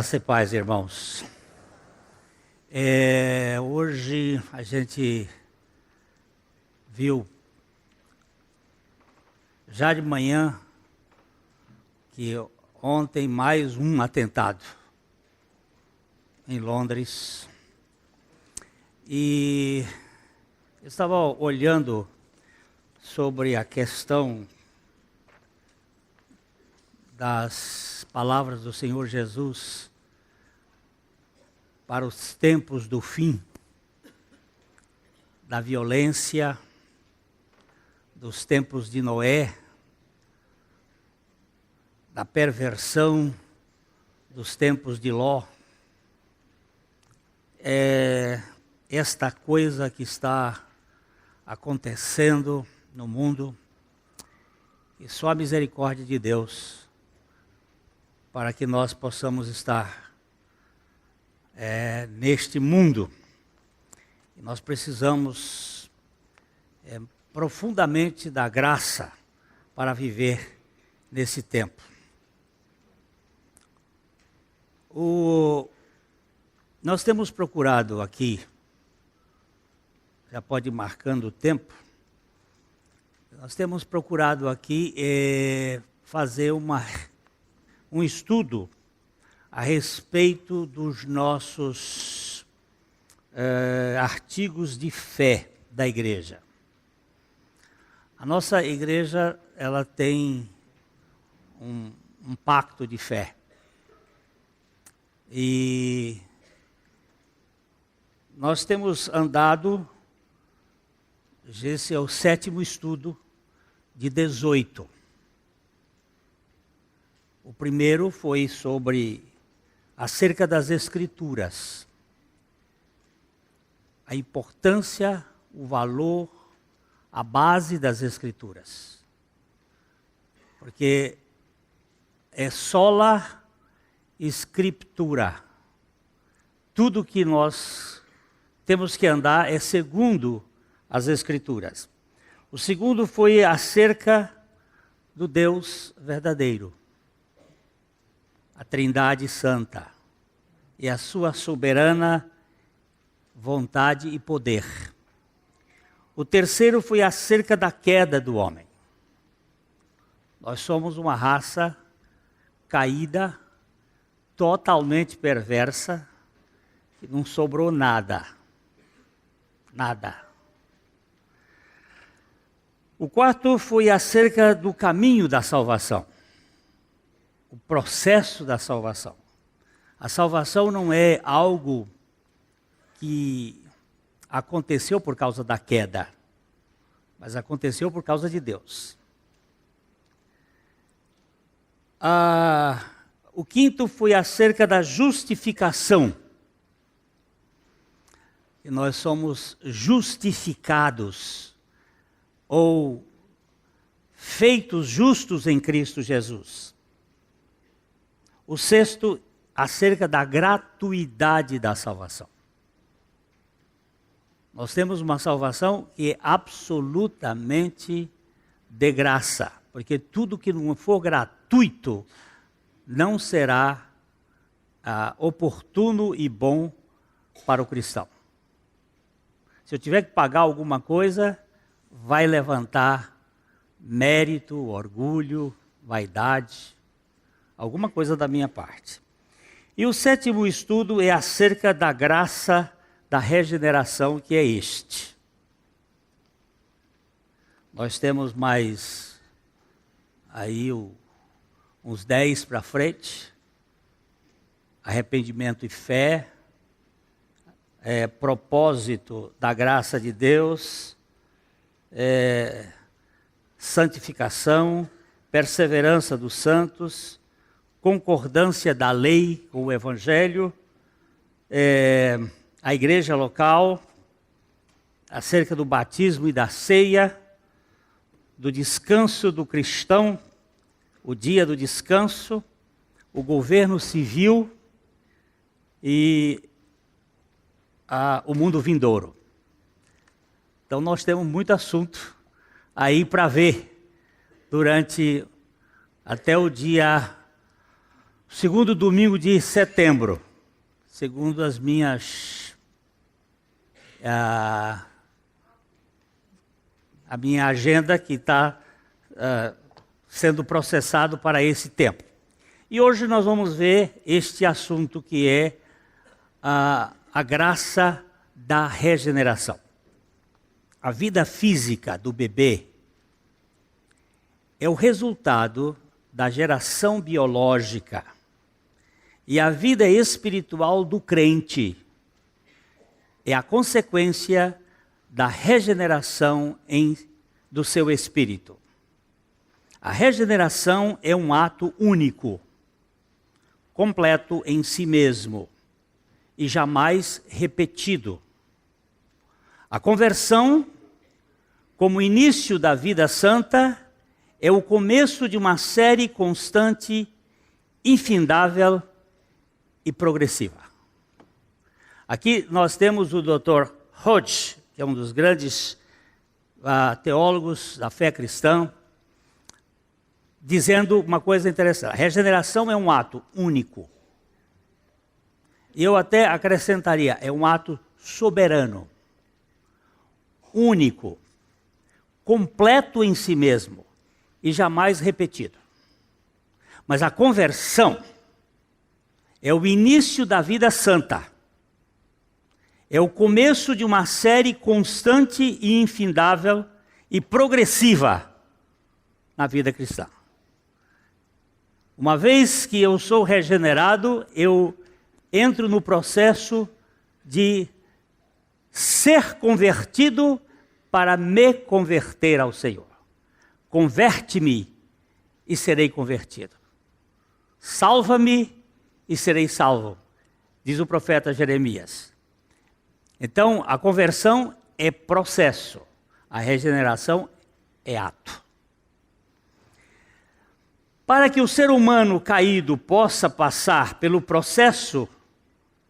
Graça e paz, irmãos. Hoje a gente viu já de manhã que ontem mais um atentado em Londres. E eu estava olhando sobre a questão das palavras do Senhor Jesus para os tempos do fim, da violência, dos tempos de Noé, da perversão dos tempos de Ló. Esta coisa que está acontecendo no mundo, e só a misericórdia de Deus para que nós possamos estar neste mundo. E nós precisamos profundamente da graça para viver nesse tempo. Nós temos procurado aqui, já pode ir marcando o tempo, nós temos procurado aqui fazer um estudo a respeito dos nossos artigos de fé da igreja. A nossa igreja, ela tem um pacto de fé. E nós temos andado, esse é o 7º estudo de 18. O primeiro foi acerca das Escrituras. A importância, o valor, a base das Escrituras. Porque é sola Scriptura. Tudo que nós temos que andar é segundo as Escrituras. O segundo foi acerca do Deus verdadeiro. A Trindade Santa e a sua soberana vontade e poder. O terceiro foi acerca da queda do homem. Nós somos uma raça caída, totalmente perversa, que não sobrou nada. Nada. O quarto foi acerca do caminho da salvação. O processo da salvação. A salvação não é algo que aconteceu por causa da queda, mas aconteceu por causa de Deus. O quinto foi acerca da justificação. E nós somos justificados ou feitos justos em Cristo Jesus. O sexto, acerca da gratuidade da salvação. Nós temos uma salvação que é absolutamente de graça, porque tudo que não for gratuito não será oportuno e bom para o cristão. Se eu tiver que pagar alguma coisa, vai levantar mérito, orgulho, vaidade, alguma coisa da minha parte. E o 7º estudo é acerca da graça da regeneração, que é este. Nós temos mais aí uns 10 para frente. Arrependimento e fé, propósito da graça de Deus, santificação, perseverança dos santos, concordância da lei com o evangelho, a igreja local, acerca do batismo e da ceia, do descanso do cristão, o dia do descanso, o governo civil e o mundo vindouro. Então nós temos muito assunto aí para ver durante até o dia segundo domingo de setembro, segundo as minhas a minha agenda que está sendo processado para esse tempo. E hoje nós vamos ver este assunto que é a graça da regeneração. A vida física do bebê é o resultado da geração biológica e a vida espiritual do crente é a consequência da regeneração do seu espírito. A regeneração é um ato único, completo em si mesmo e jamais repetido. A conversão, como início da vida santa, é o começo de uma série constante, infindável e progressiva. Aqui nós temos o Dr. Hodge, que é um dos grandes teólogos da fé cristã, dizendo uma coisa interessante. A regeneração é um ato único. Eu até acrescentaria, é um ato soberano, único, completo em si mesmo e jamais repetido. Mas a conversão é o início da vida santa. É o começo de uma série constante e infindável e progressiva na vida cristã. Uma vez que eu sou regenerado, eu entro no processo de ser convertido para me converter ao Senhor. Converte-me e serei convertido. Salva-me e serei salvo, diz o profeta Jeremias. Então, a conversão é processo, a regeneração é ato. Para que o ser humano caído possa passar pelo processo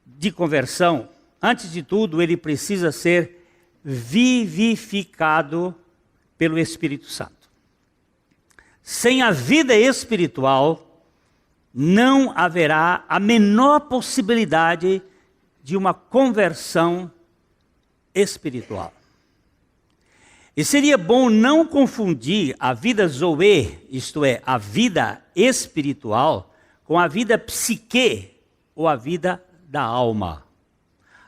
de conversão, antes de tudo, ele precisa ser vivificado pelo Espírito Santo. Sem a vida espiritual, não haverá a menor possibilidade de uma conversão espiritual. E seria bom não confundir a vida zoe, isto é, a vida espiritual, com a vida psique, ou a vida da alma.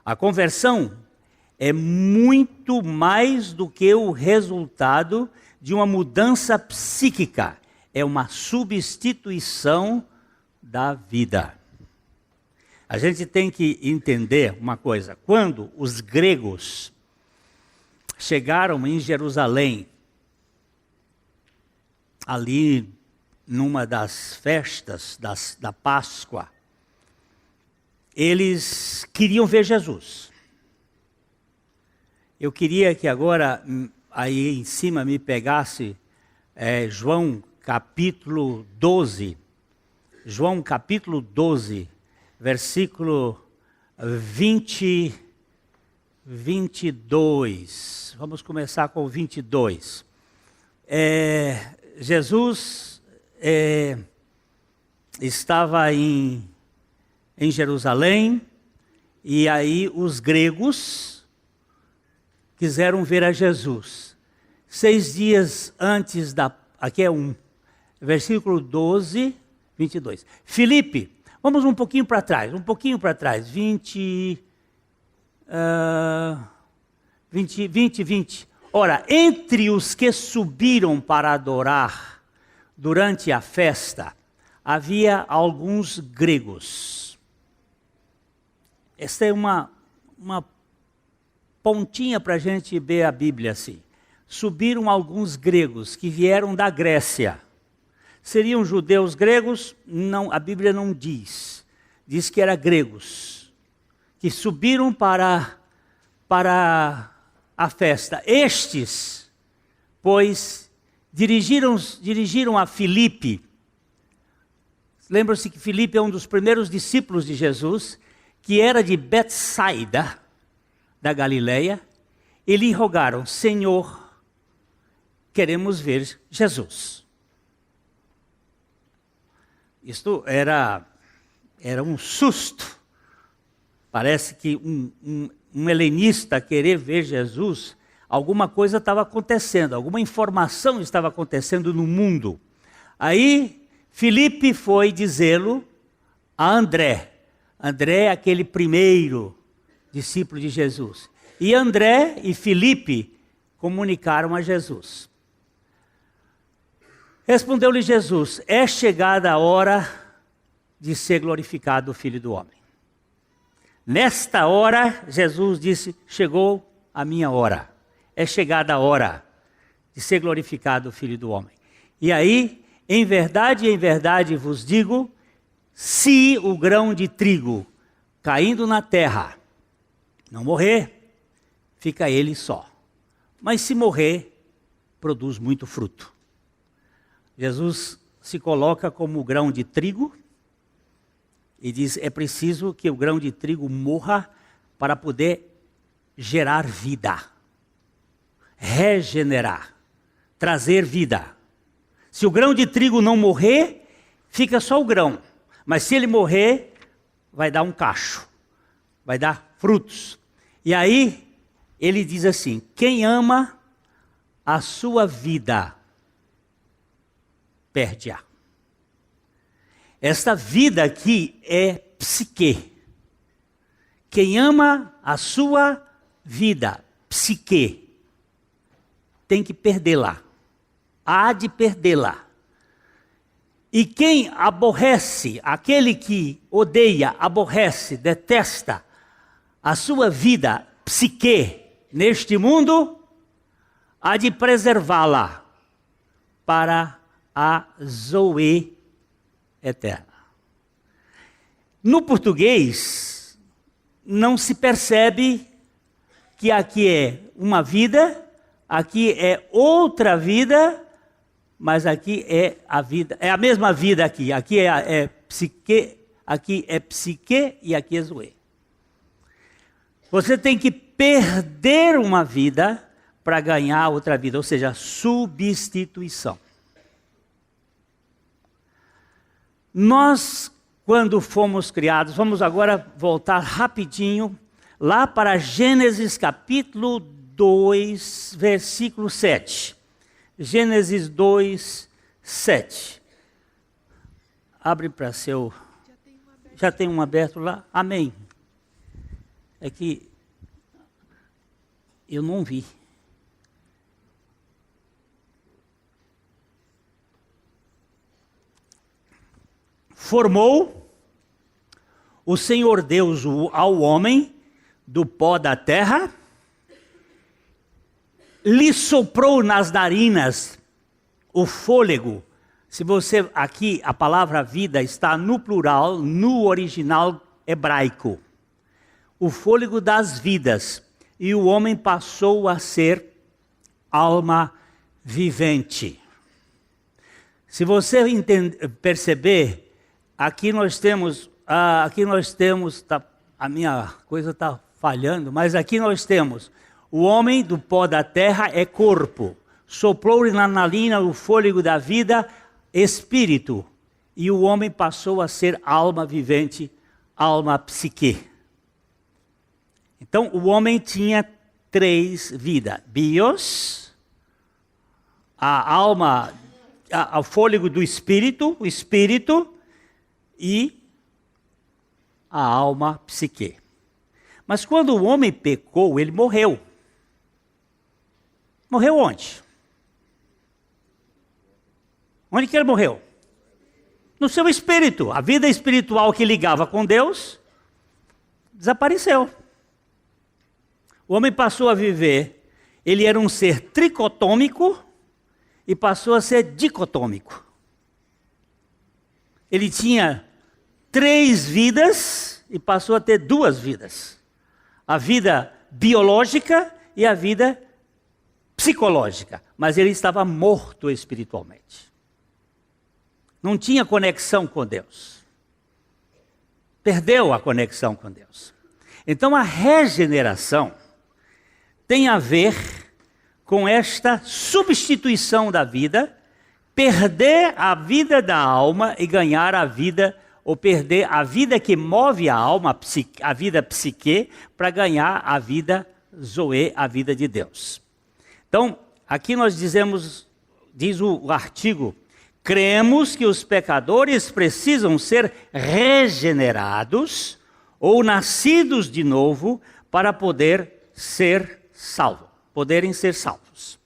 A conversão é muito mais do que o resultado de uma mudança psíquica. É uma substituição da vida. A gente tem que entender uma coisa. Quando os gregos chegaram em Jerusalém, ali numa das festas da Páscoa, eles queriam ver Jesus. Eu queria que agora, aí em cima, me pegasse João capítulo 12. João capítulo 12, versículo 22. Vamos começar com o 22. Jesus estava em Jerusalém, e aí os gregos quiseram ver a Jesus. 6 dias antes aqui é versículo 12, 22. Filipe, vamos um pouquinho para trás, 20. Ora, entre os que subiram para adorar durante a festa, havia alguns gregos. Esta é uma pontinha para a gente ver a Bíblia assim. Subiram alguns gregos que vieram da Grécia. Seriam judeus gregos? Não, a Bíblia não diz. Diz que eram gregos, que subiram para a festa. Estes, pois, dirigiram a Filipe. Lembram-se que Filipe é um dos primeiros discípulos de Jesus, que era de Betsaida, da Galileia, e lhe rogaram: Senhor, queremos ver Jesus. Isto era Era um susto. Parece que um helenista querer ver Jesus, alguma coisa estava acontecendo, alguma informação estava acontecendo no mundo. Aí, Filipe foi dizê-lo a André. André é aquele primeiro discípulo de Jesus. E André e Filipe comunicaram a Jesus. Respondeu-lhe Jesus: é chegada a hora de ser glorificado o Filho do Homem. Nesta hora, Jesus disse: chegou a minha hora. É chegada a hora de ser glorificado o Filho do Homem. E aí, em verdade vos digo, se o grão de trigo caindo na terra não morrer, fica ele só. Mas se morrer, produz muito fruto. Jesus se coloca como o grão de trigo e diz: é preciso que o grão de trigo morra para poder gerar vida, regenerar, trazer vida. Se o grão de trigo não morrer, fica só o grão. Mas se ele morrer, vai dar um cacho, vai dar frutos. E aí, ele diz assim: quem ama a sua vida, perde-a. Esta vida aqui é psique. Quem ama a sua vida, psique, tem que perdê-la. Há de perdê-la. E quem aborrece, aquele que odeia, aborrece, detesta a sua vida, psique, neste mundo, há de preservá-la para a Zoe eterna. No português, não se percebe que aqui é uma vida, aqui é outra vida, mas aqui é a vida, é a mesma vida aqui. Aqui é psique, aqui é psique e aqui é Zoe. Você tem que perder uma vida para ganhar outra vida, ou seja, substituição. Nós, quando fomos criados, vamos agora voltar rapidinho lá para Gênesis capítulo 2, versículo 7. Gênesis 2, 7. Abre para seu... Já tem um aberto lá? Amém. É que eu não vi. Formou o Senhor Deus ao homem do pó da terra, lhe soprou nas narinas o fôlego. Se você, aqui a palavra vida está no plural, no original hebraico. O fôlego das vidas. E o homem passou a ser alma vivente. Se você perceber, aqui nós temos, a minha coisa está falhando, mas aqui nós temos, o homem do pó da terra é corpo, soprou-lhe na narina o fôlego da vida, espírito, e o homem passou a ser alma vivente, alma psique. Então o homem tinha 3 vidas, bios, a alma, o fôlego do espírito, o espírito, e a alma psique. Mas quando o homem pecou, ele morreu. Morreu onde? Onde que ele morreu? No seu espírito. A vida espiritual que ligava com Deus desapareceu. O homem passou a viver, ele era um ser tricotômico e passou a ser dicotômico. Ele tinha 3 vidas e passou a ter 2 vidas. A vida biológica e a vida psicológica. Mas ele estava morto espiritualmente. Não tinha conexão com Deus. Perdeu a conexão com Deus. Então a regeneração tem a ver com esta substituição da vida, perder a vida da alma e ganhar a vida ou perder a vida que move a alma, a vida psique, para ganhar a vida zoe, a vida de Deus. Então, aqui nós dizemos, diz o artigo, cremos que os pecadores precisam ser regenerados ou nascidos de novo para poderem ser salvos.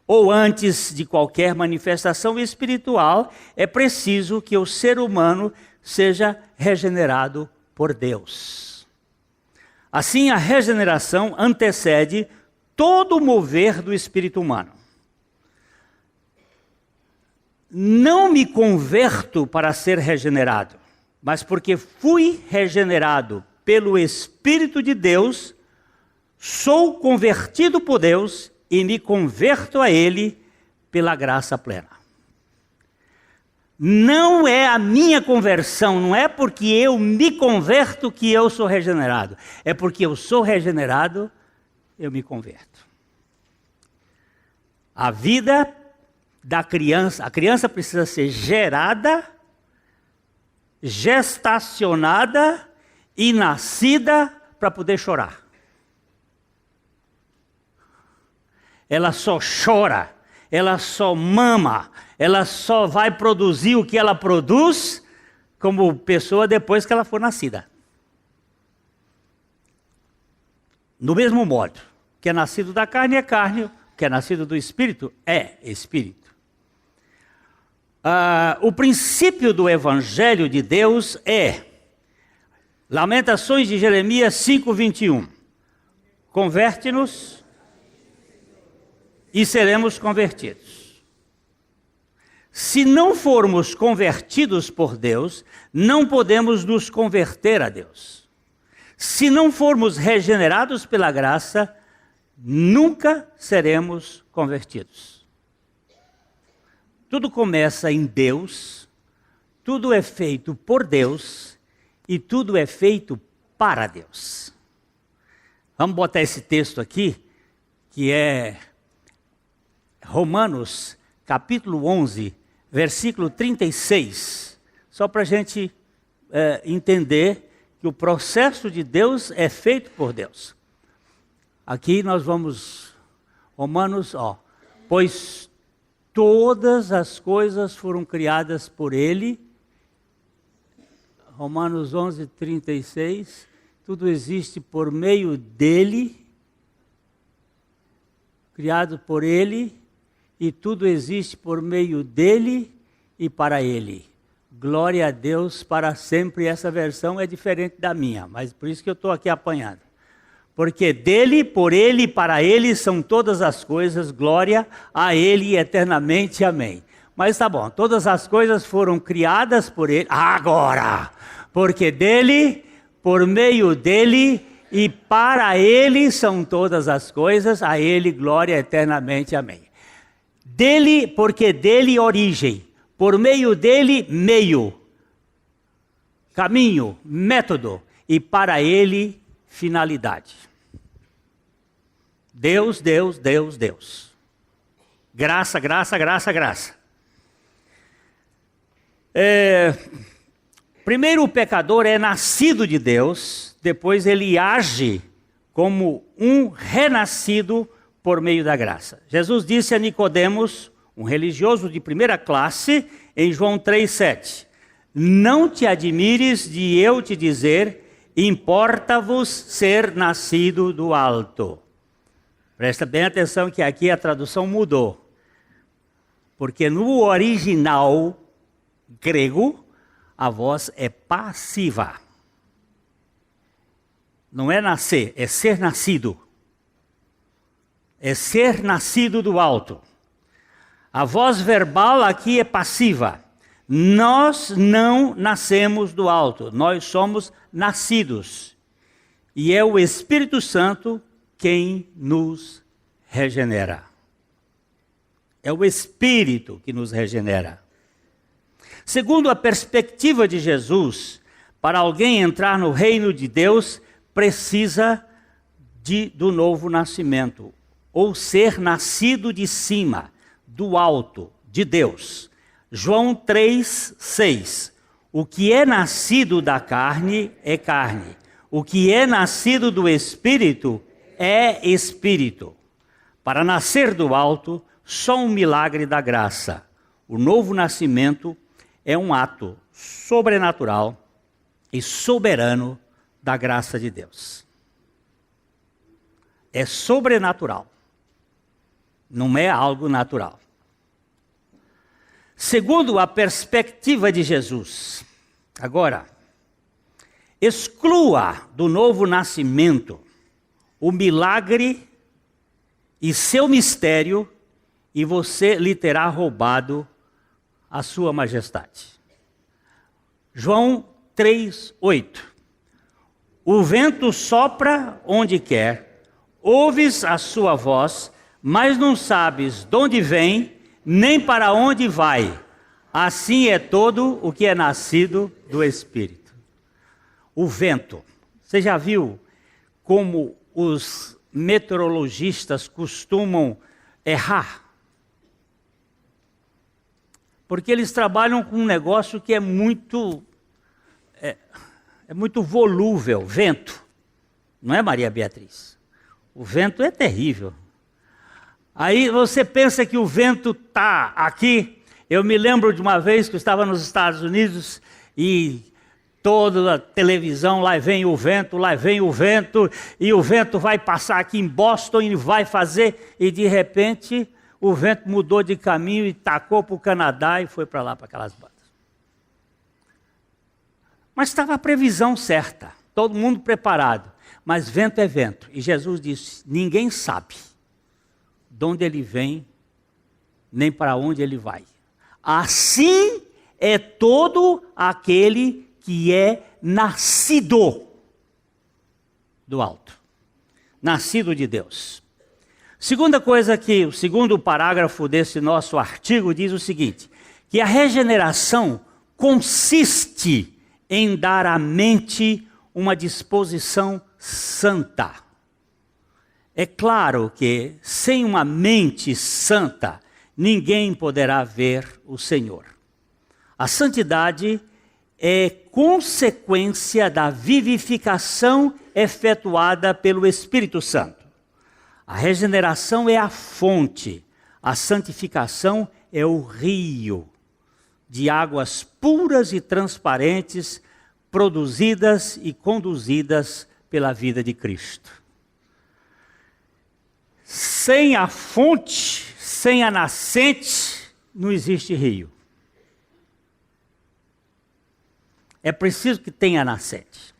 Ou antes de qualquer manifestação espiritual, é preciso que o ser humano seja regenerado por Deus. Assim, a regeneração antecede todo o mover do espírito humano. Não me converto para ser regenerado, mas porque fui regenerado pelo Espírito de Deus, sou convertido por Deus e me converto a Ele pela graça plena. Não é a minha conversão, não é porque eu me converto que eu sou regenerado. É porque eu sou regenerado, eu me converto. A vida da criança, a criança precisa ser gerada, gestacionada e nascida para poder chorar. Ela só chora, ela só mama, ela só vai produzir o que ela produz como pessoa depois que ela for nascida. Do mesmo modo, o que é nascido da carne é carne, o que é nascido do Espírito é Espírito. O princípio do Evangelho de Deus é Lamentações de Jeremias 5:21. Converte-nos e seremos convertidos. Se não formos convertidos por Deus, não podemos nos converter a Deus. Se não formos regenerados pela graça, nunca seremos convertidos. Tudo começa em Deus, tudo é feito por Deus e tudo é feito para Deus. Vamos botar esse texto aqui, que é Romanos, capítulo 11, versículo 36, só para a gente entender que o processo de Deus é feito por Deus. Aqui nós vamos, Romanos, pois todas as coisas foram criadas por Ele, Romanos 11, 36, tudo existe por meio dEle, criado por Ele, e tudo existe por meio dele e para ele. Glória a Deus para sempre. Essa versão é diferente da minha, mas por isso que eu estou aqui apanhado. Porque dele, por ele e para ele são todas as coisas, glória a ele eternamente. Amém. Mas tá bom, todas as coisas foram criadas por ele, agora, porque dele, por meio dele e para ele são todas as coisas, a ele glória eternamente. Amém. Dele, porque dele origem, por meio dele meio, caminho, método, e para ele finalidade. Deus, Deus, Deus, Deus. Graça, graça, graça, graça. Primeiro o pecador é nascido de Deus, depois ele age como um renascido por meio da graça. Jesus disse a Nicodemos, um religioso de primeira classe, em João 3,7, não te admires de eu te dizer, importa-vos ser nascido do alto. Presta bem atenção que aqui a tradução mudou. Porque no original grego, a voz é passiva. Não é nascer, é ser nascido. É ser nascido do alto. A voz verbal aqui é passiva. Nós não nascemos do alto, nós somos nascidos. E é o Espírito Santo quem nos regenera. É o Espírito que nos regenera. Segundo a perspectiva de Jesus, para alguém entrar no reino de Deus, precisa do novo nascimento. Ou ser nascido de cima, do alto, de Deus. João 3,6. O que é nascido da carne é carne. O que é nascido do Espírito é Espírito. Para nascer do alto, só um milagre da graça. O novo nascimento é um ato sobrenatural e soberano da graça de Deus. É sobrenatural. Não é algo natural. Segundo a perspectiva de Jesus, agora, exclua do novo nascimento o milagre e seu mistério, e você lhe terá roubado a sua majestade. João 3:8. O vento sopra onde quer, ouves a sua voz, mas não sabes de onde vem, nem para onde vai. Assim é todo o que é nascido do Espírito. O vento. Você já viu como os meteorologistas costumam errar? Porque eles trabalham com um negócio que é muito volúvel, vento. Não é, Maria Beatriz? O vento é terrível. Aí você pensa que o vento está aqui. Eu me lembro de uma vez que eu estava nos Estados Unidos e toda a televisão, lá vem o vento, e o vento vai passar aqui em Boston e vai fazer, e de repente o vento mudou de caminho e tacou para o Canadá e foi para lá, para aquelas bandas. Mas estava a previsão certa, todo mundo preparado, mas vento é vento. E Jesus disse, ninguém sabe de onde ele vem, nem para onde ele vai. Assim é todo aquele que é nascido do alto, nascido de Deus. Segunda coisa que o segundo parágrafo desse nosso artigo diz o seguinte, que a regeneração consiste em dar à mente uma disposição santa. É claro que sem uma mente santa, ninguém poderá ver o Senhor. A santidade é consequência da vivificação efetuada pelo Espírito Santo. A regeneração é a fonte, a santificação é o rio de águas puras e transparentes, produzidas e conduzidas pela vida de Cristo. Sem a fonte, sem a nascente, não existe rio. É preciso que tenha nascente.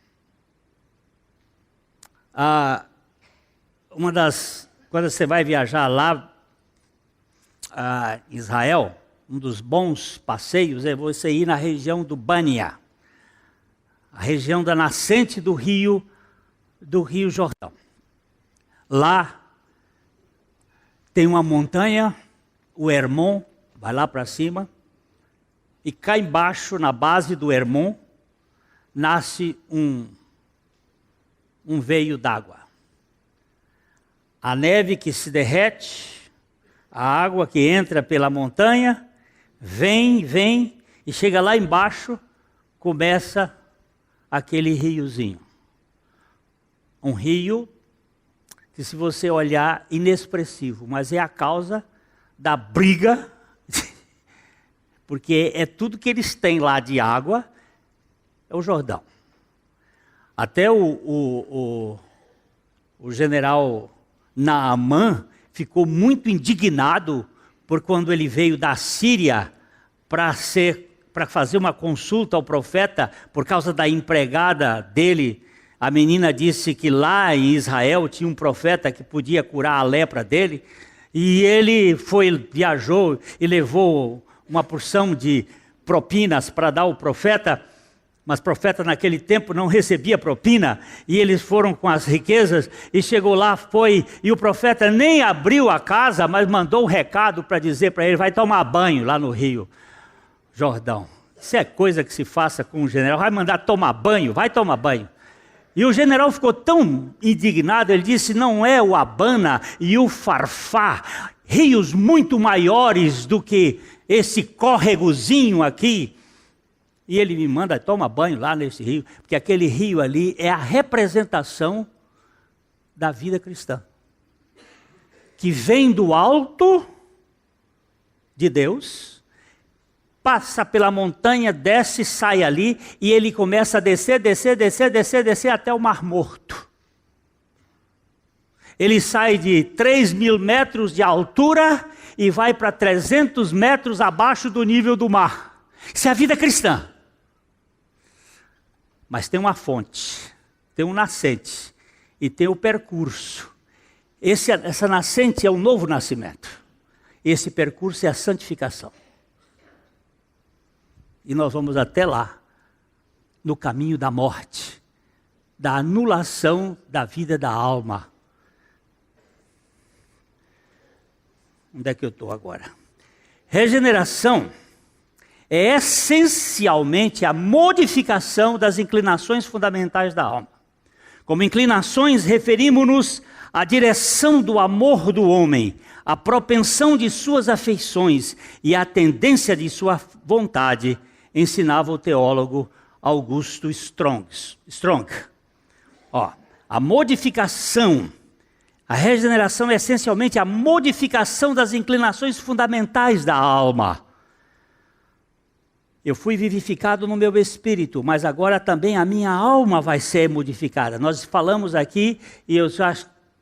Quando você vai viajar lá a Israel, um dos bons passeios é você ir na região do Bânia, a região da nascente do Rio Jordão. Lá tem uma montanha, o Hermon, vai lá para cima, e cá embaixo, na base do Hermon, nasce um veio d'água. A neve que se derrete, a água que entra pela montanha, vem, e chega lá embaixo, começa aquele riozinho. Um rio que, se você olhar, inexpressivo, mas é a causa da briga, porque é tudo que eles têm lá de água, é o Jordão. Até o general Naamã ficou muito indignado por quando ele veio da Síria para fazer uma consulta ao profeta por causa da empregada dele. A menina disse que lá em Israel tinha um profeta que podia curar a lepra dele, e ele viajou e levou uma porção de propinas para dar ao profeta, mas o profeta naquele tempo não recebia propina, e eles foram com as riquezas, e chegou lá, e o profeta nem abriu a casa, mas mandou um recado para dizer para ele, vai tomar banho lá no Rio Jordão. Isso é coisa que se faça com um general, vai mandar tomar banho, vai tomar banho. E o general ficou tão indignado, ele disse, não é o Abana e o Farfá, rios muito maiores do que esse córregozinho aqui, E ele me manda, toma banho lá nesse rio, porque aquele rio ali é a representação da vida cristã. Que vem do alto de Deus, passa pela montanha, desce, sai ali, e ele começa a descer até o Mar Morto. Ele sai de 3.000 metros de altura e vai para 300 metros abaixo do nível do mar. Isso é a vida cristã. Mas tem uma fonte, tem um nascente e tem o percurso. Essa nascente é o novo nascimento. Esse percurso é a santificação. E nós vamos até lá, no caminho da morte, da anulação da vida da alma. Onde é que eu estou agora? Regeneração é essencialmente a modificação das inclinações fundamentais da alma. Como inclinações, referimos-nos à direção do amor do homem, à propensão de suas afeições e à tendência de sua vontade, ensinava o teólogo Augusto Strong. A modificação, a regeneração é essencialmente a modificação das inclinações fundamentais da alma. Eu fui vivificado no meu espírito, mas agora também a minha alma vai ser modificada. Nós falamos aqui, e eu já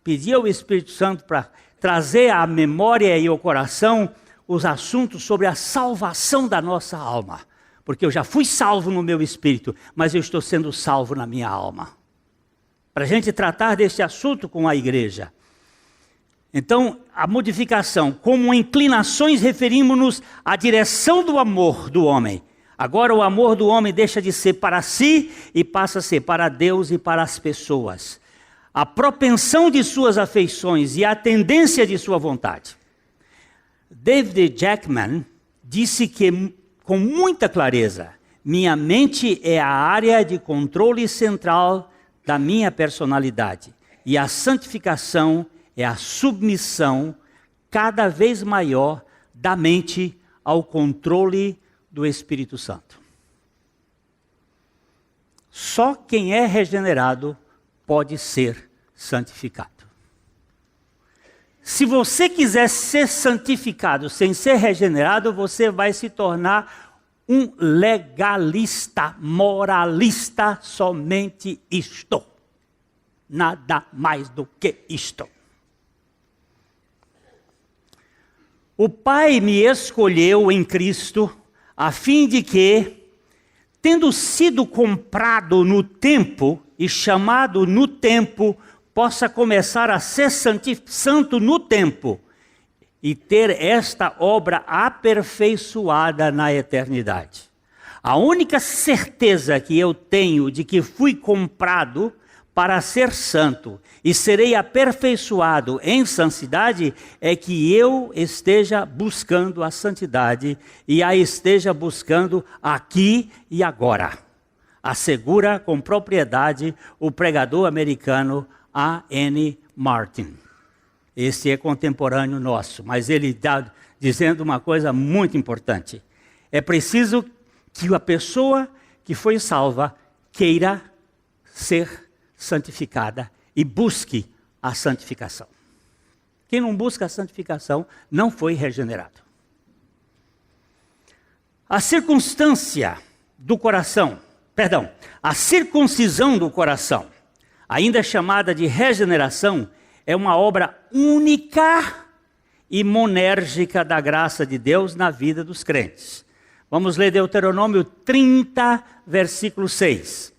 pedi ao Espírito Santo para trazer à memória e ao coração os assuntos sobre a salvação da nossa alma. Porque eu já fui salvo no meu espírito, mas eu estou sendo salvo na minha alma. Para a gente tratar desse assunto com a igreja. Então, a modificação, como inclinações, referimos-nos à direção do amor do homem. Agora o amor do homem deixa de ser para si e passa a ser para Deus e para as pessoas. A propensão de suas afeições e a tendência de sua vontade. David Jackman disse que, com muita clareza, minha mente é a área de controle central da minha personalidade. E a santificação é a submissão cada vez maior da mente ao controle do Espírito Santo. Só quem é regenerado pode ser santificado. Se você quiser ser santificado sem ser regenerado, você vai se tornar um legalista, moralista, somente isto. Nada mais do que isto. O Pai me escolheu em Cristo a fim de que, tendo sido comprado no tempo e chamado no tempo, possa começar a ser santo no tempo e ter esta obra aperfeiçoada na eternidade. A única certeza que eu tenho de que fui comprado para ser santo e serei aperfeiçoado em santidade é que eu esteja buscando a santidade e a esteja buscando aqui e agora. Assegura com propriedade o pregador americano A.N. Martin. Esse é contemporâneo nosso, mas ele está dizendo uma coisa muito importante. É preciso que a pessoa que foi salva queira ser santificada e busque a santificação. Quem não busca a santificação não foi regenerado. A circunstância do coração, a circuncisão do coração, ainda chamada de regeneração, é uma obra única e monérgica da graça de Deus na vida dos crentes. Vamos ler Deuteronômio 30, versículo 6.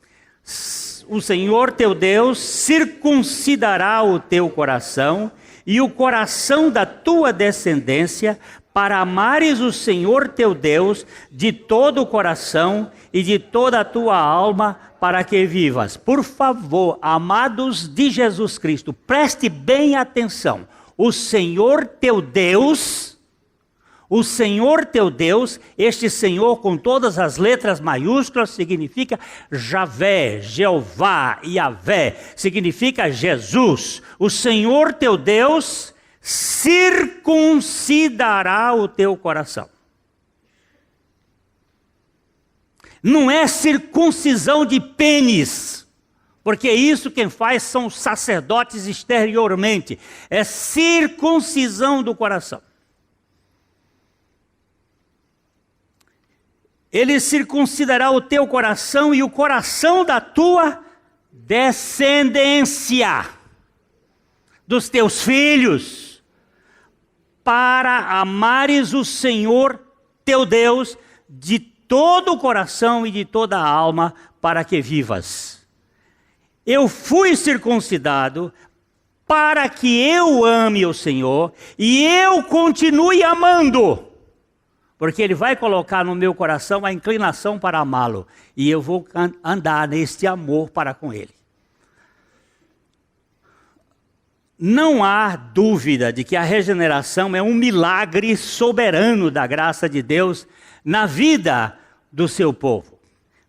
O Senhor teu Deus circuncidará o teu coração e o coração da tua descendência, para amares o Senhor teu Deus de todo o coração e de toda a tua alma, para que vivas. Por favor, amados de Jesus Cristo, preste bem atenção. O Senhor teu Deus, este Senhor com todas as letras maiúsculas, significa Javé, Jeová, Yavé, significa Jesus. O Senhor teu Deus circuncidará o teu coração. Não é circuncisão de pênis, porque isso quem faz são os sacerdotes exteriormente. É circuncisão do coração. Ele circuncidará o teu coração e o coração da tua descendência, dos teus filhos, para amares o Senhor teu Deus de todo o coração e de toda a alma, para que vivas. Eu fui circuncidado para que eu ame o Senhor e eu continue amando. Porque Ele vai colocar no meu coração a inclinação para amá-lo. E eu vou andar neste amor para com Ele. Não há dúvida de que a regeneração é um milagre soberano da graça de Deus na vida do seu povo.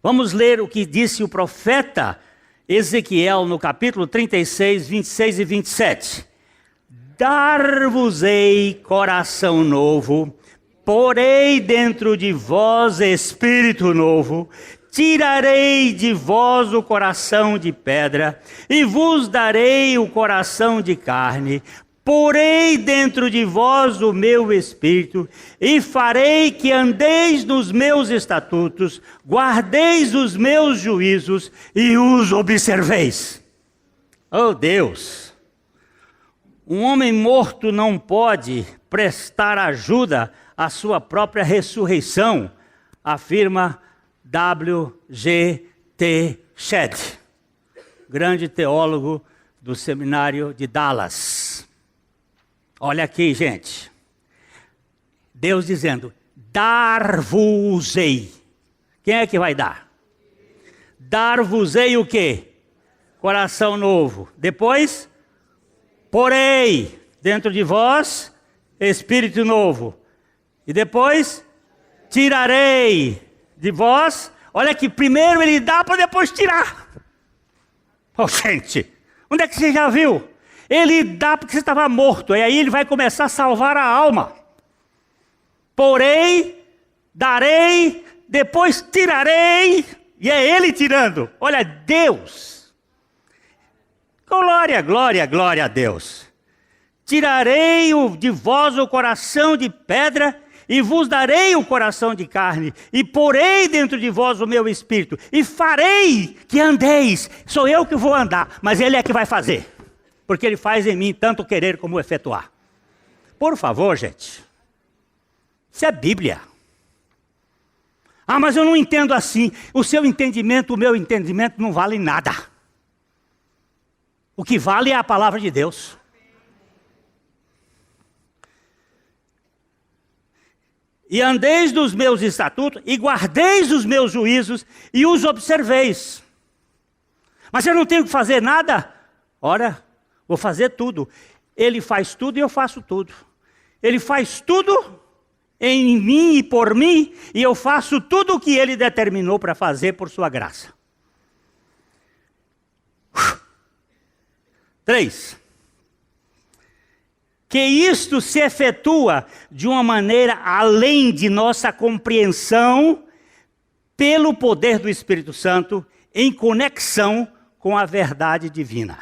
Vamos ler o que disse o profeta Ezequiel no capítulo 36, 26 e 27. Dar-vos-ei coração novo, porei dentro de vós espírito novo, tirarei de vós o coração de pedra, e vos darei o coração de carne, porei dentro de vós o meu espírito, e farei que andeis nos meus estatutos, guardeis os meus juízos, e os observeis. Oh Deus! Um homem morto não pode prestar ajuda à sua própria ressurreição, afirma W.G.T. Shedd, grande teólogo do seminário de Dallas. Olha aqui, gente. Deus dizendo, dar-vos-ei. Quem é que vai dar? Dar-vos-ei o quê? Coração novo. Depois, porei dentro de vós espírito novo. E depois, tirarei de vós. Olha que primeiro Ele dá para depois tirar. Oh, gente, onde é que você já viu? Ele dá porque você estava morto. E aí Ele vai começar a salvar a alma. Porei, darei, depois tirarei. E é Ele tirando. Olha, Deus. Glória, glória, glória a Deus. Tirarei de vós o coração de pedra e vos darei o coração de carne, e porei dentro de vós o meu espírito, e farei que andeis. Sou eu que vou andar, mas Ele é que vai fazer, porque Ele faz em mim tanto querer como efetuar. Por favor, gente, isso é Bíblia. Ah, mas eu não entendo assim. O seu entendimento, o meu entendimento não vale nada. O que vale é a palavra de Deus. E andeis dos meus estatutos, e guardeis os meus juízos, e os observeis. Mas eu não tenho que fazer nada? Ora, vou fazer tudo. Ele faz tudo e eu faço tudo. Ele faz tudo em mim e por mim, e eu faço tudo o que Ele determinou para fazer por sua graça. 3. Que isto se efetua de uma maneira além de nossa compreensão, pelo poder do Espírito Santo, em conexão com a verdade divina.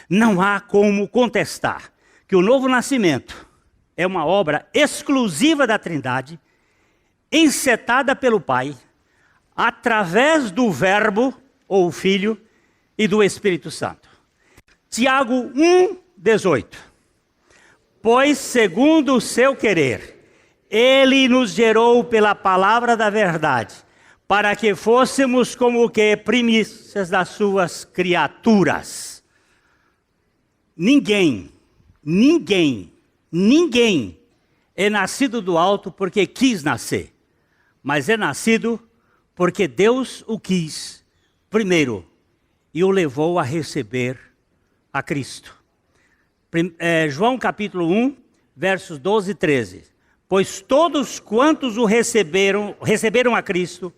Não há como contestar que o novo nascimento é uma obra exclusiva da Trindade, encetada pelo Pai, através do Verbo, ou Filho, e do Espírito Santo. Tiago 1:18. Pois, segundo o seu querer, Ele nos gerou pela palavra da verdade, para que fôssemos como o que? Primícias das suas criaturas. Ninguém é nascido do alto porque quis nascer, mas é nascido porque Deus o quis primeiro e o levou a receber a Cristo. João capítulo 1, versos 12 e 13. Pois todos quantos o receberam a Cristo,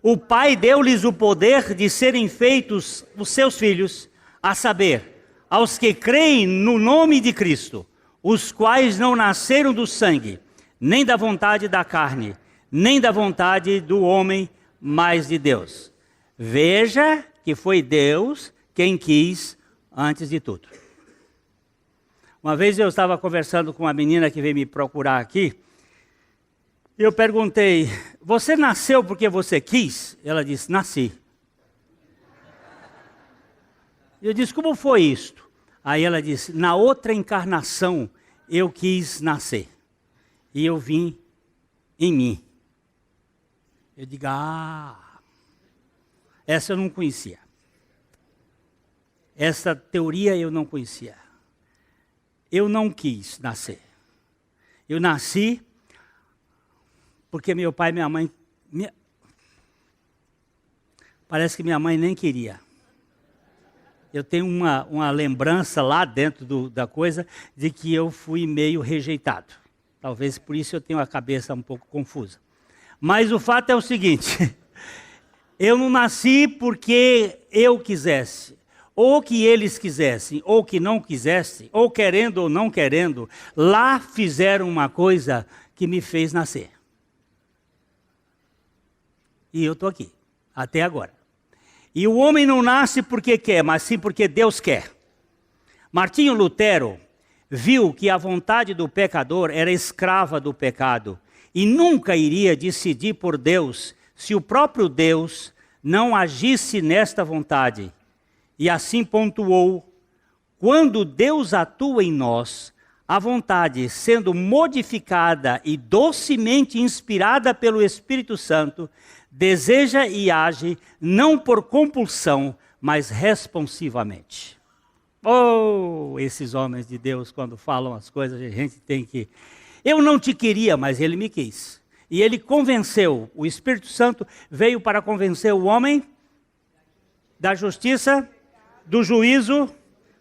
o Pai deu-lhes o poder de serem feitos os seus filhos, a saber, aos que creem no nome de Cristo, os quais não nasceram do sangue, nem da vontade da carne, nem da vontade do homem, mas de Deus. Veja que foi Deus quem quis antes de tudo. Uma vez eu estava conversando com uma menina que veio me procurar aqui. Eu perguntei, você nasceu porque você quis? Ela disse, nasci. Eu disse, como foi isto? Aí ela disse, na outra encarnação eu quis nascer. E eu vim em mim. Eu digo, essa eu não conhecia. Essa teoria eu não conhecia. Eu não quis nascer. Eu nasci porque meu pai e minha mãe... Parece que minha mãe nem queria. Eu tenho uma lembrança lá dentro da coisa de que eu fui meio rejeitado. Talvez por isso eu tenho a cabeça um pouco confusa. Mas o fato é o seguinte, eu não nasci porque eu quisesse, ou que eles quisessem, ou que não quisessem, ou querendo ou não querendo, lá fizeram uma coisa que me fez nascer. E eu estou aqui, até agora. E o homem não nasce porque quer, mas sim porque Deus quer. Martinho Lutero viu que a vontade do pecador era escrava do pecado e nunca iria decidir por Deus se o próprio Deus não agisse nesta vontade. E assim pontuou, quando Deus atua em nós, a vontade sendo modificada e docemente inspirada pelo Espírito Santo, deseja e age não por compulsão, mas responsivamente. Oh, esses homens de Deus, quando falam as coisas, a gente tem que... Eu não te queria, mas ele me quis. E ele convenceu, o Espírito Santo veio para convencer o homem da justiça, do juízo,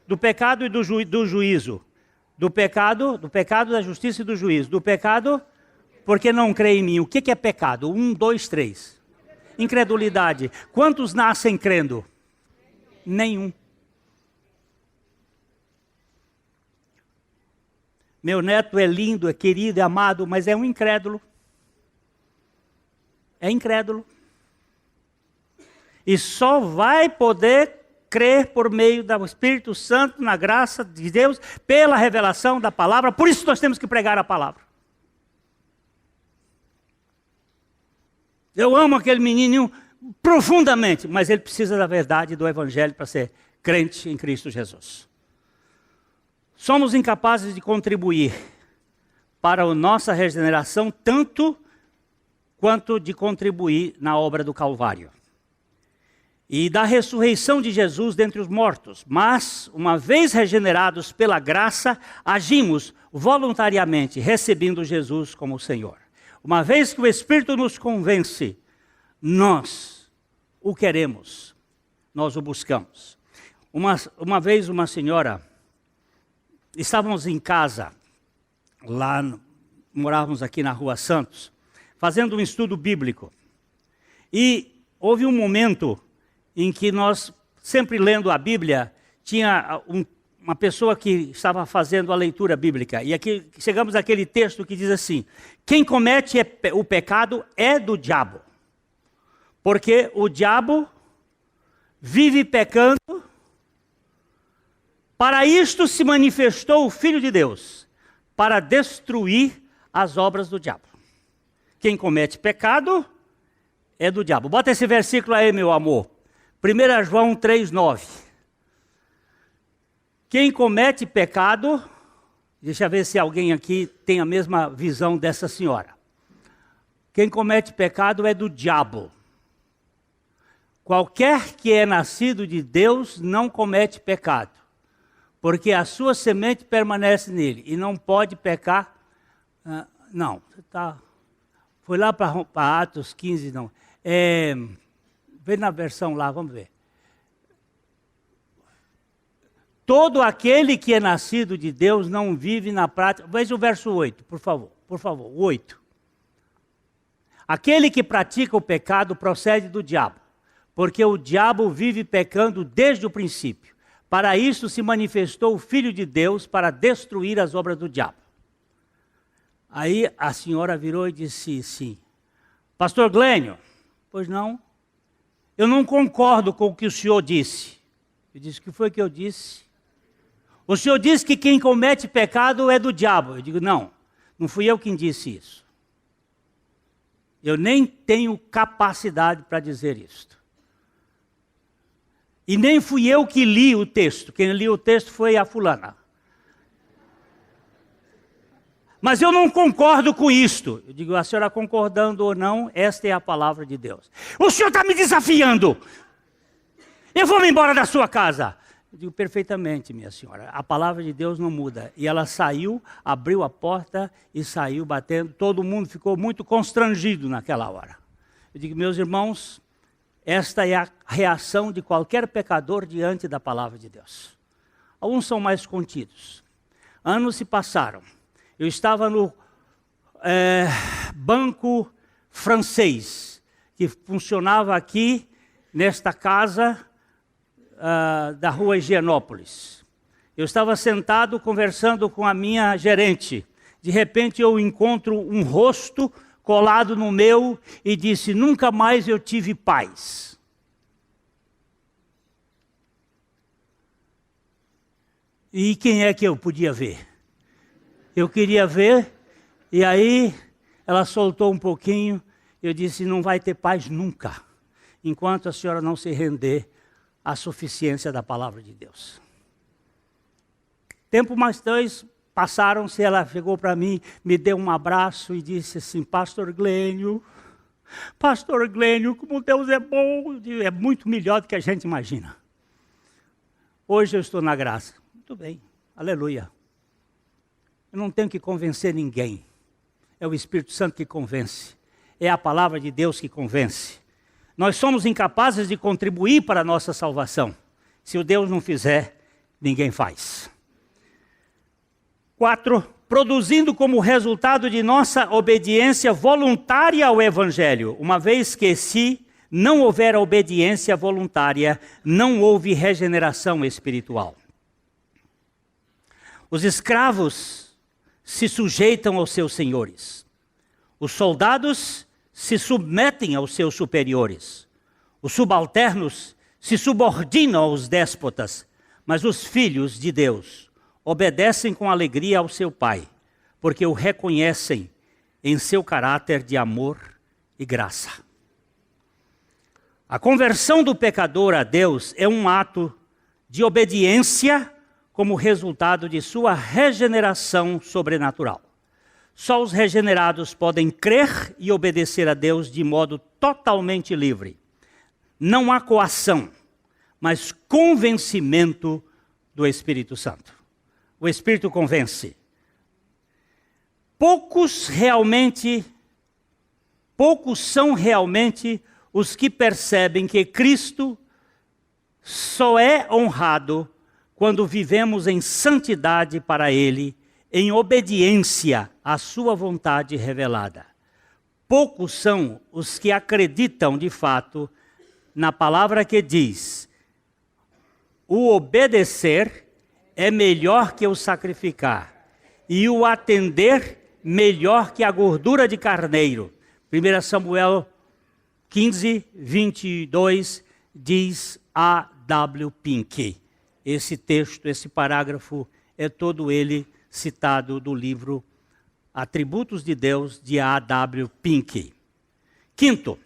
do pecado e do juízo. Do pecado, da justiça e do juízo. Do pecado, porque não crê em mim. O que é pecado? 1, 2, 3. Incredulidade. Quantos nascem crendo? Nenhum. Meu neto é lindo, é querido, é amado, mas é um incrédulo. É incrédulo. E só vai poder crer por meio do Espírito Santo, na graça de Deus, pela revelação da palavra. Por isso nós temos que pregar a palavra. Eu amo aquele menininho profundamente, mas ele precisa da verdade do Evangelho para ser crente em Cristo Jesus. Somos incapazes de contribuir para a nossa regeneração tanto quanto de contribuir na obra do Calvário e da ressurreição de Jesus dentre os mortos. Mas, uma vez regenerados pela graça, agimos voluntariamente, recebendo Jesus como Senhor. Uma vez que o Espírito nos convence, nós o queremos, nós o buscamos. Uma vez uma senhora, estávamos em casa, morávamos aqui na Rua Santos, fazendo um estudo bíblico. E houve um momento em que nós, sempre lendo a Bíblia, tinha uma pessoa que estava fazendo a leitura bíblica. E aqui chegamos àquele texto que diz assim, quem comete o pecado é do diabo. Porque o diabo vive pecando. Para isto se manifestou o Filho de Deus, para destruir as obras do diabo. Quem comete pecado é do diabo. Bota esse versículo aí, meu amor. 1 João 3,9. Quem comete pecado, deixa eu ver se alguém aqui tem a mesma visão dessa senhora. Quem comete pecado é do diabo. Qualquer que é nascido de Deus não comete pecado, porque a sua semente permanece nele e não pode pecar. Não, foi lá para Atos 15, não. Vê na versão lá, vamos ver. Todo aquele que é nascido de Deus não vive na prática. Veja o verso 8, por favor, 8. Aquele que pratica o pecado procede do diabo, porque o diabo vive pecando desde o princípio. Para isso se manifestou o Filho de Deus para destruir as obras do diabo. Aí a senhora virou e disse assim, Pastor Glênio, Pois não? Eu não concordo com o que o senhor disse. Eu disse, o que foi que eu disse? O senhor disse que quem comete pecado é do diabo. Eu digo, não fui eu quem disse isso. Eu nem tenho capacidade para dizer isto. E nem fui eu que li o texto. Quem li o texto foi a fulana. Mas eu não concordo com isto. Eu digo, a senhora concordando ou não, esta é a palavra de Deus. O senhor está me desafiando. Eu vou me embora da sua casa. Eu digo, perfeitamente, minha senhora. A palavra de Deus não muda. E ela saiu, abriu a porta e saiu batendo. Todo mundo ficou muito constrangido naquela hora. Eu digo, meus irmãos, esta é a reação de qualquer pecador diante da palavra de Deus. Alguns são mais contidos. Anos se passaram. Eu estava no banco francês, que funcionava aqui, nesta casa da rua Higienópolis. Eu estava sentado conversando com a minha gerente. De repente eu encontro um rosto colado no meu e disse, nunca mais eu tive paz. E quem é que eu podia ver? Eu queria ver, e aí ela soltou um pouquinho, eu disse, não vai ter paz nunca, enquanto a senhora não se render à suficiência da palavra de Deus. Tempo mais dois passaram-se, ela chegou para mim, me deu um abraço e disse assim, Pastor Glênio, como Deus é bom, é muito melhor do que a gente imagina. Hoje eu estou na graça. Muito bem, aleluia. Eu não tenho que convencer ninguém. É o Espírito Santo que convence. É a palavra de Deus que convence. Nós somos incapazes de contribuir para a nossa salvação. Se o Deus não fizer, ninguém faz. 4. Produzindo como resultado de nossa obediência voluntária ao Evangelho. Uma vez que se não houver obediência voluntária, não houve regeneração espiritual. Os escravos se sujeitam aos seus senhores. Os soldados se submetem aos seus superiores. Os subalternos se subordinam aos déspotas. Mas os filhos de Deus obedecem com alegria ao seu Pai, porque o reconhecem em seu caráter de amor e graça. A conversão do pecador a Deus é um ato de obediência como resultado de sua regeneração sobrenatural. Só os regenerados podem crer e obedecer a Deus de modo totalmente livre. Não há coação, mas convencimento do Espírito Santo. O Espírito convence. Poucos são realmente os que percebem que Cristo só é honrado quando vivemos em santidade para Ele, em obediência à sua vontade revelada. Poucos são os que acreditam de fato na palavra que diz, o obedecer é melhor que o sacrificar, e o atender melhor que a gordura de carneiro. 1 Samuel 15, 22 diz A.W. Pink. Esse texto, esse parágrafo, é todo ele citado do livro Atributos de Deus, de A.W. Pink. 5,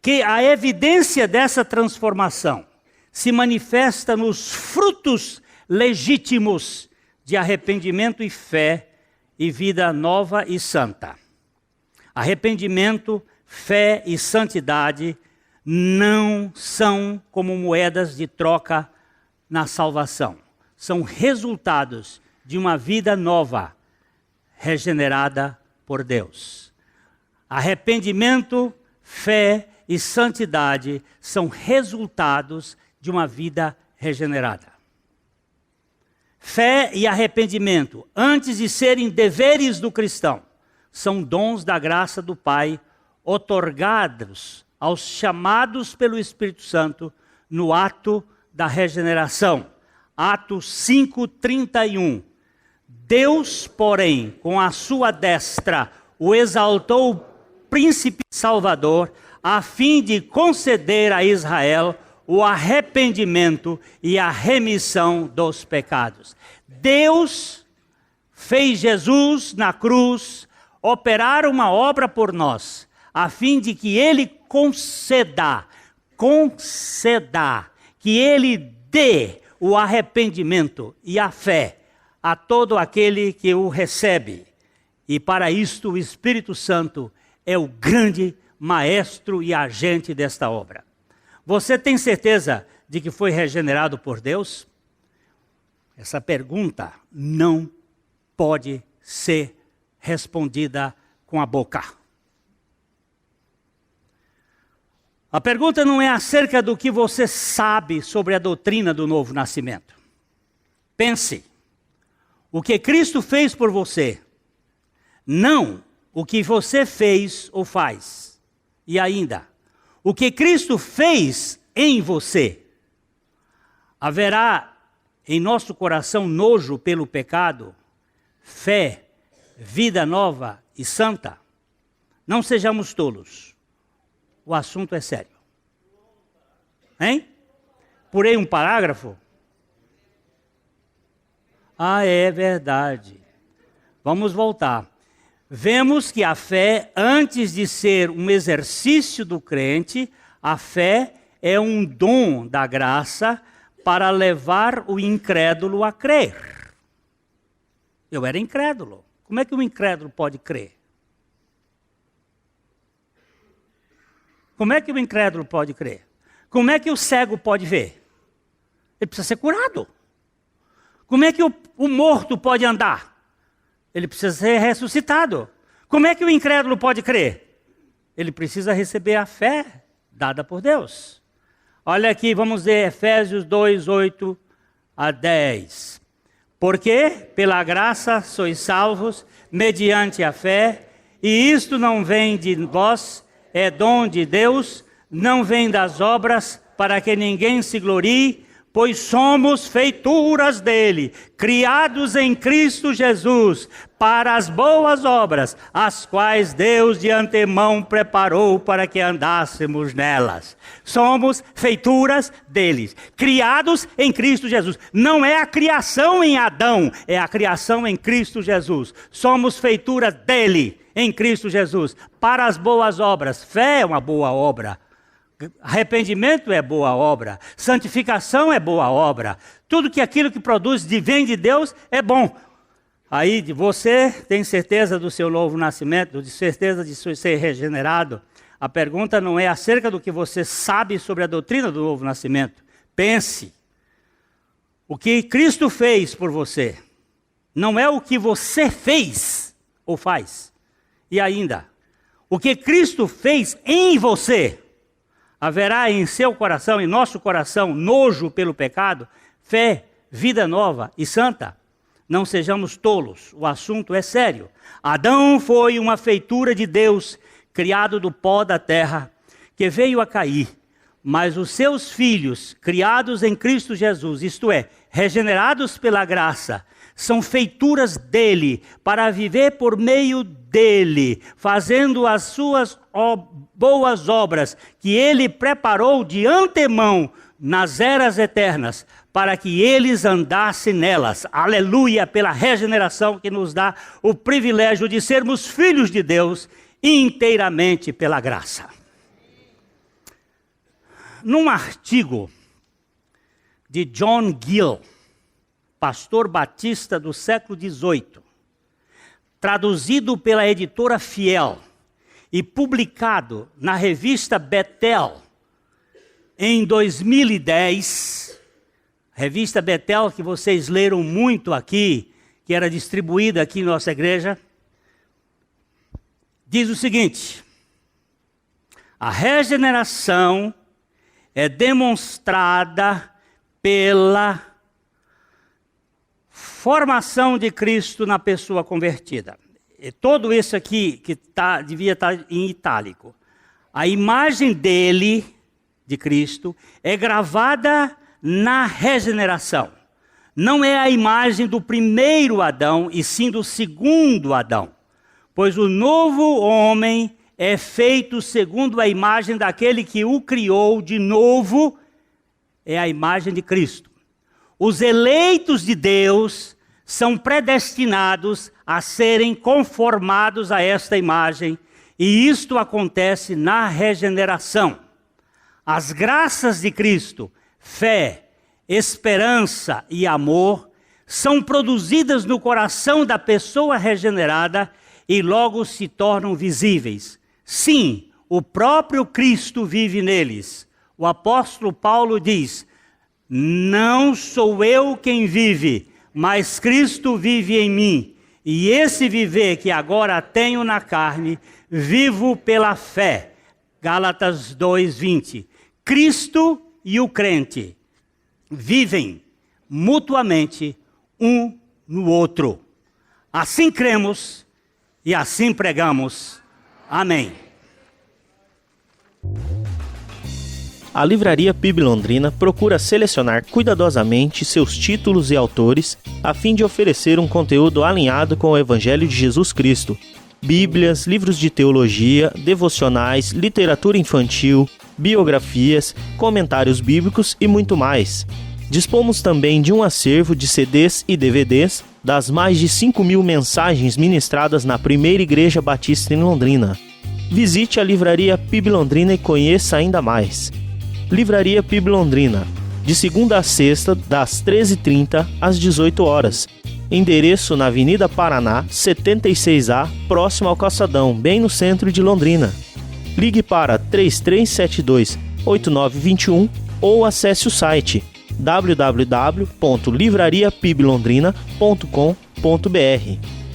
que a evidência dessa transformação se manifesta nos frutos legítimos de arrependimento e fé e vida nova e santa. Arrependimento, fé e santidade não são como moedas de troca na salvação. São resultados de uma vida nova, regenerada por Deus. Arrependimento, fé e santidade são resultados de uma vida regenerada. Fé e arrependimento, antes de serem deveres do cristão, são dons da graça do Pai, otorgados aos chamados pelo Espírito Santo no ato da regeneração. Atos 5:31. Deus, porém, com a sua destra, o exaltou príncipe salvador, a fim de conceder a Israel o arrependimento e a remissão dos pecados. Deus fez Jesus na cruz operar uma obra por nós, a fim de que Ele conceda, que Ele dê o arrependimento e a fé a todo aquele que o recebe. E para isto o Espírito Santo é o grande maestro e agente desta obra. Você tem certeza de que foi regenerado por Deus? Essa pergunta não pode ser respondida com a boca. A pergunta não é acerca do que você sabe sobre a doutrina do novo nascimento. Pense, o que Cristo fez por você, não o que você fez ou faz. E ainda, o que Cristo fez em você. Haverá em nosso coração nojo pelo pecado, fé, vida nova e santa? Não sejamos tolos. O assunto é sério. Hein? Pulei um parágrafo? Ah, é verdade. Vamos voltar. Vemos que a fé, antes de ser um exercício do crente, a fé é um dom da graça para levar o incrédulo a crer. Eu era incrédulo. Como é que um incrédulo pode crer? Como é que o incrédulo pode crer? Como é que o cego pode ver? Ele precisa ser curado. Como é que o morto pode andar? Ele precisa ser ressuscitado. Como é que o incrédulo pode crer? Ele precisa receber a fé dada por Deus. Olha aqui, vamos ler Efésios 2, 8 a 10. Porque pela graça sois salvos, mediante a fé, e isto não vem de vós, é dom de Deus, não vem das obras, para que ninguém se glorie, pois somos feituras dele, criados em Cristo Jesus, para as boas obras, as quais Deus de antemão preparou para que andássemos nelas. Somos feituras deles, criados em Cristo Jesus. Não é a criação em Adão, é a criação em Cristo Jesus. Somos feituras dele, em Cristo Jesus, para as boas obras. Fé é uma boa obra. Arrependimento é boa obra, santificação é boa obra, tudo que aquilo que produz vem de Deus é bom. Aí você tem certeza do seu novo nascimento, de certeza de ser regenerado. A pergunta não é acerca do que você sabe sobre a doutrina do novo nascimento. Pense, o que Cristo fez por você, não é o que você fez ou faz. E ainda, o que Cristo fez em você. Haverá em seu coração, em nosso coração, nojo pelo pecado, fé, vida nova e santa? Não sejamos tolos, o assunto é sério. Adão foi uma feitura de Deus, criado do pó da terra, que veio a cair. Mas os seus filhos, criados em Cristo Jesus, isto é, regenerados pela graça, são feituras dele, para viver por meio dele, fazendo as suas boas obras, que ele preparou de antemão nas eras eternas, para que eles andassem nelas. Aleluia, pela regeneração que nos dá o privilégio de sermos filhos de Deus, inteiramente pela graça. Num artigo de John Gill, pastor batista do século XVIII, traduzido pela editora Fiel e publicado na revista Betel em 2010, revista Betel que vocês leram muito aqui, que era distribuída aqui em nossa igreja, diz o seguinte: a regeneração é demonstrada pela formação de Cristo na pessoa convertida. E tudo isso aqui que devia estar em itálico. A imagem dele, de Cristo, é gravada na regeneração. Não é a imagem do primeiro Adão, e sim do segundo Adão. Pois o novo homem é feito segundo a imagem daquele que o criou de novo, é a imagem de Cristo. Os eleitos de Deus são predestinados a serem conformados a esta imagem, e isto acontece na regeneração. As graças de Cristo, fé, esperança e amor, são produzidas no coração da pessoa regenerada e logo se tornam visíveis. Sim, o próprio Cristo vive neles. O apóstolo Paulo diz: não sou eu quem vive, mas Cristo vive em mim. E esse viver que agora tenho na carne, vivo pela fé. Gálatas 2:20. Cristo e o crente vivem mutuamente um no outro. Assim cremos e assim pregamos. Amém. A Livraria PIB Londrina procura selecionar cuidadosamente seus títulos e autores a fim de oferecer um conteúdo alinhado com o Evangelho de Jesus Cristo. Bíblias, livros de teologia, devocionais, literatura infantil, biografias, comentários bíblicos e muito mais. Dispomos também de um acervo de CDs e DVDs das mais de 5.000 mensagens ministradas na Primeira Igreja Batista em Londrina. Visite a Livraria PIB Londrina e conheça ainda mais. Livraria PIB Londrina, de segunda a sexta, das 13h30 às 18 horas. Endereço na Avenida Paraná, 76A, próximo ao Calçadão, bem no centro de Londrina. Ligue para 3372-8921 ou acesse o site www.livrariapiblondrina.com.br.